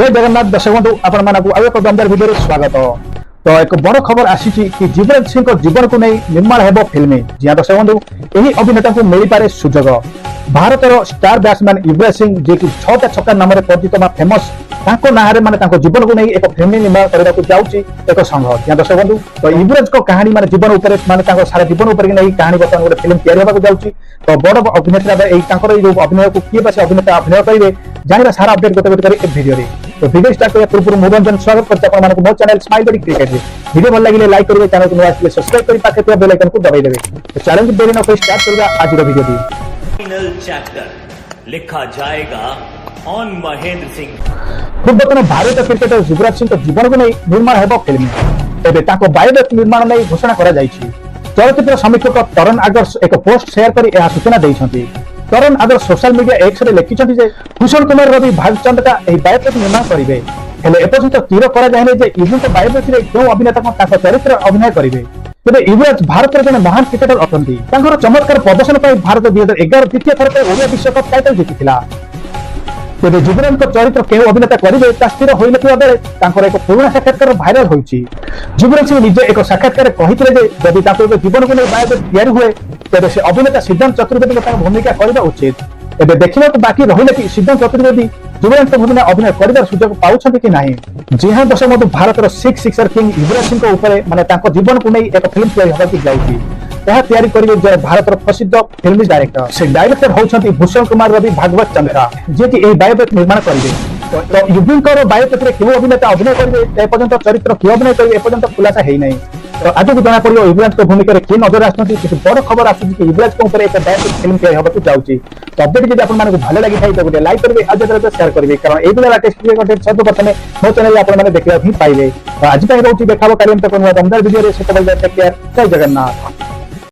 जय जगन्नाथ दर्शक बंधु आपण मानक आउ एक दमदार वीडियो स्वागत। तो एक बड़ खबर आसी कि युवराज सिंह जीवन को नहीं निर्माण हेबो फिल्म। जिया दर्शक बंधु एही अभिनेता को मिल पारे सुजोग। भारतर स्टार बैट्समैन युवराज सिंह जे कि 6टा छक्का नाम परिचित मा फेमस तांको नारे माने तांको जीवन को नहीं एक फिल्म निर्माण करबा को जाउची एक संघ। जिया दर्शक बंधु तो युवराज को कहानी माने जीवन ऊपर माने तांको सारा जीवन ऊपर नहीं कहानी बतन गोटे फिल्म तैयार होबा को जाउची। तो बड़ अभिनेता एही तांकर जो अभिनय को किए बसे अभिनेता अभिनय करिवे जानिबा सारा अपडेट गोटे गोटे करी वीडियो रे। तो वीडियो स्टार्ट करने पूर्व मनोरंजन स्वागत करते अपन मानक मो चैनल स्माइल बडी क्रिकेट रे। वीडियो भल लागिले लाइक करिवे, चैनल को नया आसिले सब्सक्राइब करि पाखे तो बेल आइकन को दबाई देबे। तो चैलेंज देरी न कोई स्टार्ट करबा आज रो वीडियो दी। फाइनल चैप्टर लिखा जाएगा ऑन महेंद्र सिंह। पूर्वतन भारतीय क्रिकेटर युवराज सिंह जीवन को नहीं निर्माण हेबो फिल्म। एबे ताको बायोपिक निर्माण नहीं घोषणा करा जायछि। चलचित्र समीक्षक तरण आदर्श एक पोस्ट शेयर करी यह सूचना दैछन्ति। Taran Adarsh social media X ray लिखिछन्ति जे भूषण कुमार रवि भागचंदका एही बायोपिक निर्माण करिवे। हेले एपर्यंत तीर करा जायने जे युवराज बायोपिक रे केउ अभिनेता को ताको चरित्र अभिनय करिवे। तेबे युवराज भारतर जने महान क्रिकेटर अटंती। तांकर चमत्कार प्रदर्शन पर भारत 2011 द्वितीय थर पर ओडिया विश्वकप टाइटल जीतिथिला। तेबे युवराज को चरित्र केउ अभिनेता करिवे ता स्थिर होई नथिबा बेले तांकर एक पुराना साक्षात्कार भाइराल होईछि। युवराज सिंह निजे एक साक्षात्कार कहिथिले जे जदि ताको जीवन को नै बायोपिक तैयार हुए तेबे से अभिनेता सिद्धांत चतुर्वेदी को भूमिका करबा उचित। एबे देखिबा बाकी रहिले कि सिद्धांत चतुर्वेदी युवराज भूमिका अभिनय करिबार सुযোগ पाउछन्ति कि नाही। जी हां दर्शक बंधु भारतर सिक्सर किंग युवराज सिंह को ऊपर माने ताको जीवन को नै एक फिल्म तैयार होबा कि जाउछि। यह तैयारी करिवे जे भारतर प्रसिद्ध फिल्म डायरेक्टर से डायरेक्टर होउछन्ति भूषण कुमार रवि भागवत चंद्रा जे कि एही बायोपिक निर्माण करिवे। तो युवराज बायोपिक रे केउ अभिनेता अभिनय करिवे ए पर्यंत चरित्र कि अभिनय करिवे ए पर्यंत खुलासा हेइ नै। तो आज को जना पड़ियो युवराज को भूमिका रे के नजर आछन्ति किछ बड़ खबर आछन्ति कि युवराज को ऊपर एक बायोपिक फिल्म तैयार होबा कि जाउछि। तो अपडेट जदि आपन माने भले लागि थाइ तो गोटे लाइक करबे आज जरा शेयर करबे कारण एई बिना लेटेस्ट वीडियो कंटेंट सब प्रथमे मो चैनल आपन माने देखिबा ही पाइबे। तो आज पय रहउछि देखाबो कार्यम तक दमदार वीडियो रे से तबल टेक केयर जय जगन्नाथ।